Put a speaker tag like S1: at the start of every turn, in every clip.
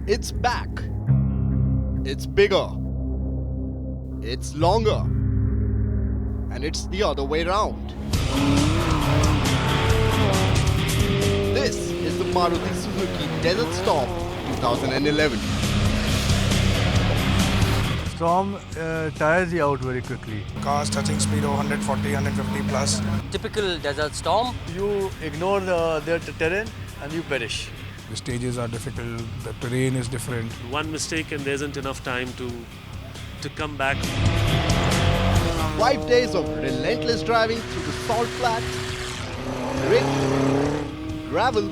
S1: It's back. It's bigger. It's longer. And it's the other way round. This is the Maruti Suzuki Desert Storm 2011.
S2: Storm tires you out very quickly.
S3: Cars touching speed of 140, 150 plus.
S4: Typical desert storm.
S2: You ignore the terrain and you perish.
S3: The stages are difficult, the terrain is different.
S5: One mistake and there isn't enough time to come back.
S1: 5 days of relentless driving through the salt flats, grit, gravel,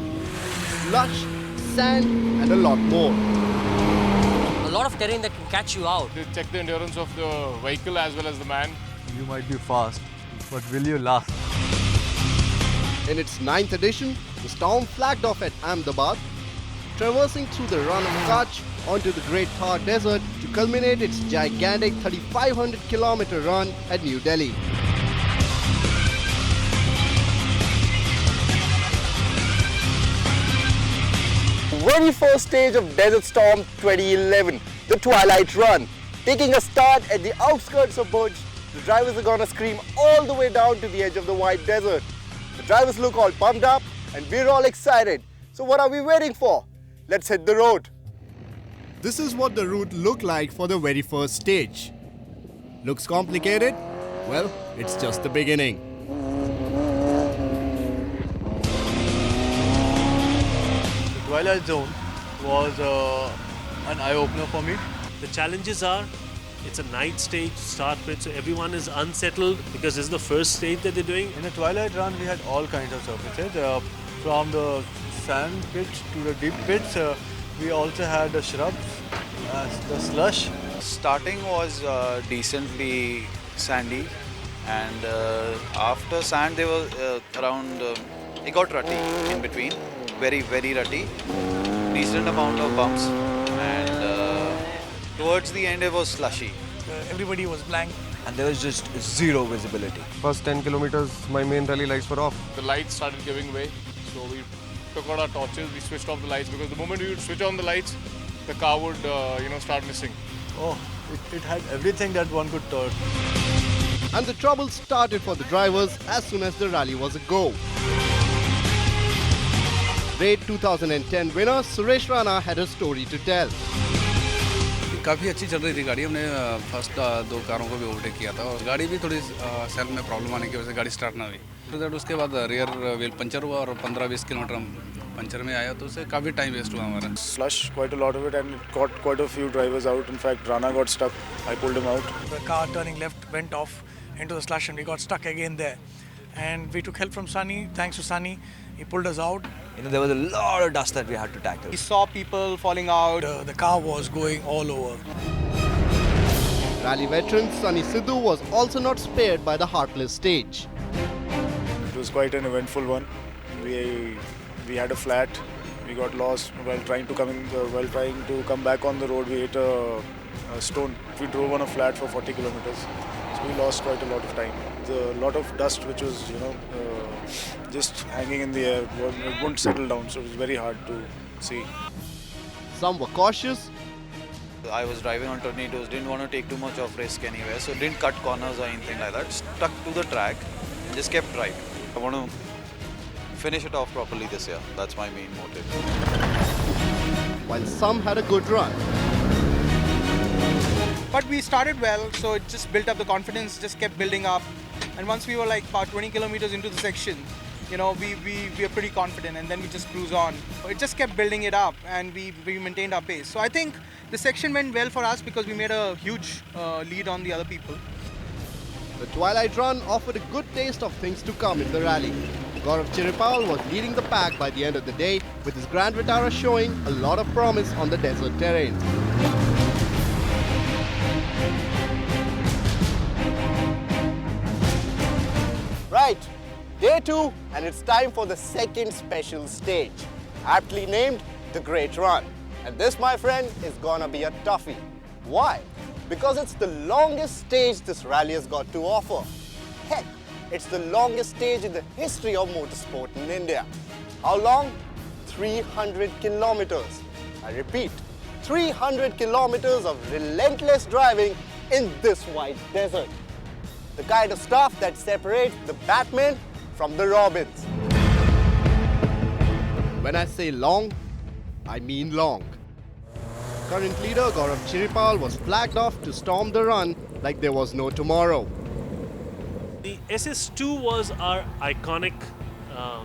S1: slush, sand and a lot more.
S4: A lot of terrain that can catch you out.
S6: They check the endurance of the vehicle as well as the man.
S2: You might be fast, but will you last?
S1: In its 9th edition, the Storm flagged off at Ahmedabad, traversing through the Run of Kutch onto the Great Thar Desert to culminate its gigantic 3,500-kilometer run at New Delhi. Very first stage of Desert Storm 2011, the Twilight Run. Taking a start at the outskirts of Bhuj, the drivers are gonna scream all the way down to the edge of the white desert. The drivers look all pumped up and we're all excited. So what are we waiting for? Let's hit the road. This is what the route looked like for the very first stage. Looks complicated? Well, it's just the beginning.
S2: The Twilight Zone was an eye-opener for me.
S5: The challenges are, it's a night stage to start with, so everyone is unsettled because this is the first stage that they're doing.
S2: In the Twilight Run, we had all kinds of surfaces, from the sand pits to the deep pits. We also had the shrubs, the slush.
S7: Starting was decently sandy, and after sand they were around, it got rutty in between, very rutty, decent amount of bumps, and towards the end it was slushy.
S3: Everybody was blank.
S8: And there was just zero visibility.
S9: First 10 kilometers, my main rally lights were off.
S6: The lights started giving way, so we took out our torches, we switched off the lights because the moment we would switch on the lights, the car would start missing.
S2: Oh, it had everything that one could touch.
S1: And the trouble started for the drivers as soon as the rally was a go. Great 2010 winner Suresh Rana had a story to tell.
S10: काफ़ी अच्छी चल रही थी गाड़ी, हमने first दो कारों को भी ओवरटेक किया था और गाड़ी भी थोड़ी सेल्फ में प्रॉब्लम आने की वजह से गाड़ी स्टार्ट ना हुई। तो दैट उसके बाद रियर व्हील पंचर हुआ और 15-20 किलोमीटर हम पंचर में आया तो उससे काफ़ी टाइम वेस्ट हुआ हमारा।
S3: Slush, quite a lot of it, and it got quite a few drivers out. In fact, Rana got stuck. I pulled him out.
S11: The car turning left went off into the slush and we got stuck again there. And we took help from Sunny. Thanks to Sunny, he pulled us out.
S8: You know, there was a lot of dust that we had to tackle.
S11: We saw people falling out. The car was going all over.
S1: Rally veteran Sunny Sidhu was also not spared by the heartless stage.
S3: It was quite an eventful one. We had a flat. We got lost while trying to come back on the road. We hit a stone. We drove on a flat for 40 kilometers. So we lost quite a lot of time. A lot of dust which was, just hanging in the air. It wouldn't settle down, so it was very hard to see.
S1: Some were cautious.
S7: I was driving on tornadoes, didn't want to take too much of risk anywhere, so didn't cut corners or anything like that. Stuck to the track and just kept driving. I want to finish it off properly this year. That's my main motive.
S1: While some had a good run.
S11: But we started well, so it just built up the confidence, just kept building up. And once we were like about 20 kilometers into the section, we are pretty confident, and then we just cruise on. It just kept building it up, and we maintained our pace. So I think the section went well for us because we made a huge lead on the other people.
S1: The Twilight Run offered a good taste of things to come in the rally. Gaurav Chiripal was leading the pack by the end of the day, with his Grand Vitara showing a lot of promise on the desert terrain. Right, day 2, and it's time for the second special stage, aptly named the Great Run. And this, my friend, is gonna be a toughie. Why? Because it's the longest stage this rally has got to offer. Heck, it's the longest stage in the history of motorsport in India. How long? 300 kilometers. I repeat, 300 kilometers of relentless driving in this white desert. The kind of stuff that separates the Batman from the Robins. When I say long, I mean long. Current leader Gaurav Chiripal was flagged off to storm the run like there was no tomorrow.
S5: The SS2 was our iconic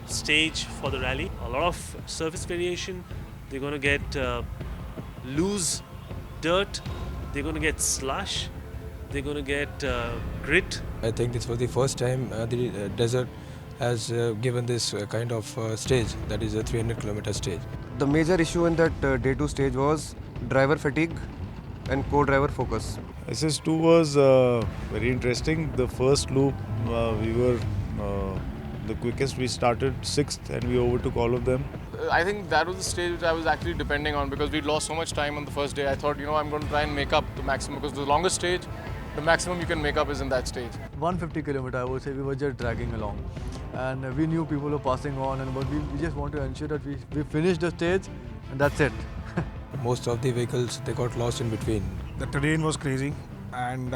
S5: stage for the rally. A lot of surface variation. They're going to get loose dirt. They're going to get slush. They're going to get grit.
S12: I think this was the first time the desert has given this kind of stage, that is a 300-kilometer stage.
S9: The major issue in that day 2 stage was driver fatigue and co-driver focus.
S3: SS2 was very interesting. The first loop, we were the quickest. We started 6th and we overtook all of them.
S6: I think that was the stage which I was actually depending on because we'd lost so much time on the first day. I thought, I'm going to try and make up the maximum because the longest stage, the maximum you can make up is in that stage.
S2: 150 kilometer, I would say, we were just dragging along. And we knew people were passing on, but we just want to ensure that we finish the stage and that's it.
S12: Most of the vehicles, they got lost in between.
S13: The terrain was crazy and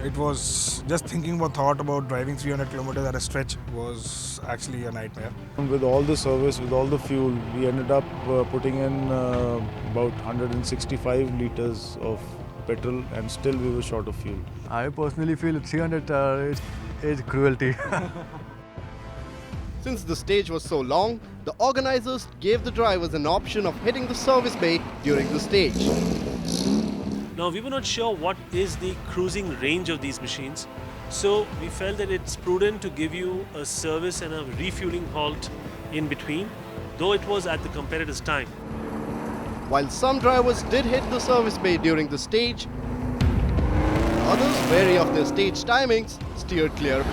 S13: it was just thinking about thought about driving 300 kilometers at a stretch was actually a nightmare.
S3: With all the service, with all the fuel, we ended up putting in about 165 liters of petrol and still we were short of fuel.
S2: I personally feel 300 is cruelty.
S1: Since the stage was so long, the organizers gave the drivers an option of hitting the service bay during the stage.
S5: Now, we were not sure what is the cruising range of these machines, so we felt that it's prudent to give you a service and a refueling halt in between, though it was at the competitor's time.
S1: While some drivers did hit the service bay during the stage, others, wary of their stage timings, steered clear.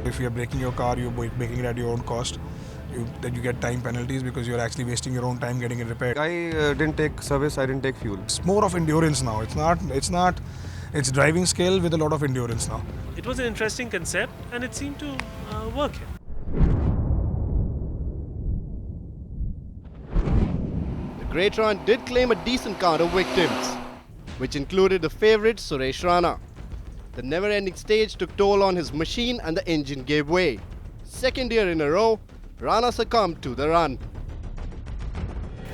S13: If you're breaking your car, you're breaking it at your own cost. Then you get time penalties because you're actually wasting your own time getting it repaired.
S9: I didn't take service, I didn't take fuel.
S13: It's more of endurance now. It's driving skill with a lot of endurance now.
S5: It was an interesting concept and it seemed to work here.
S1: The Great Run did claim a decent count of victims, which included the favourite Suresh Rana. The never-ending stage took toll on his machine and the engine gave way. Second year in a row, Rana succumbed to the run.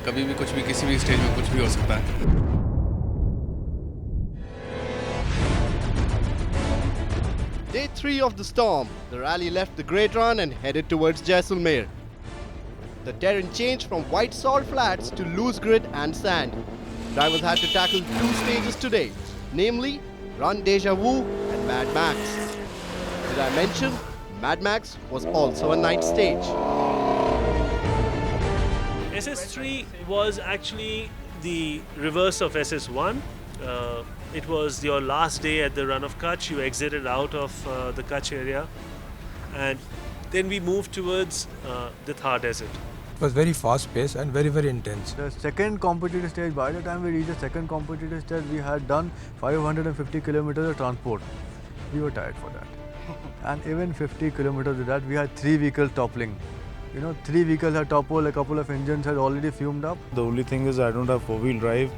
S10: कभी भी कुछ भी किसी भी stage में कुछ भी हो सकता है.
S1: Day 3 of the storm, the rally left the Great Run and headed towards Jaisalmer. The terrain changed from white salt flats to loose grit and sand. Drivers had to tackle 2 stages today, namely Run Deja Vu and Mad Max. Did I mention Mad Max was also a night stage?
S5: SS3 was actually the reverse of SS1. It was your last day at the Run of Kutch. You exited out of the Kutch area and then we moved towards the Thar Desert.
S12: It was very fast paced and very, very intense.
S2: The second competitive stage, by the time we reached the second competitive stage, we had done 550 kilometers of transport. We were tired for that. And even 50 kilometers of that, we had 3 vehicles toppling. 3 vehicles had toppled, a couple of engines had already fumed up.
S3: The only thing is I don't have 4-wheel drive.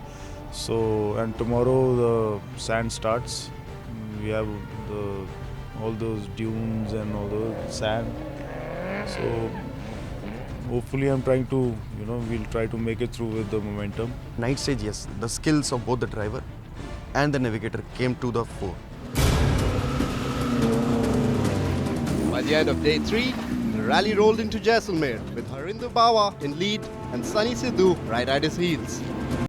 S3: And tomorrow the sand starts. We have all those dunes and all the sand. So hopefully I'm trying to, we'll try to make it through with the momentum.
S14: Night stage, yes. The skills of both the driver and the navigator came to the fore.
S1: By the end of day 3, the rally rolled into Jaisalmer with Harinder Bawa in lead and Sunny Sidhu right at his heels.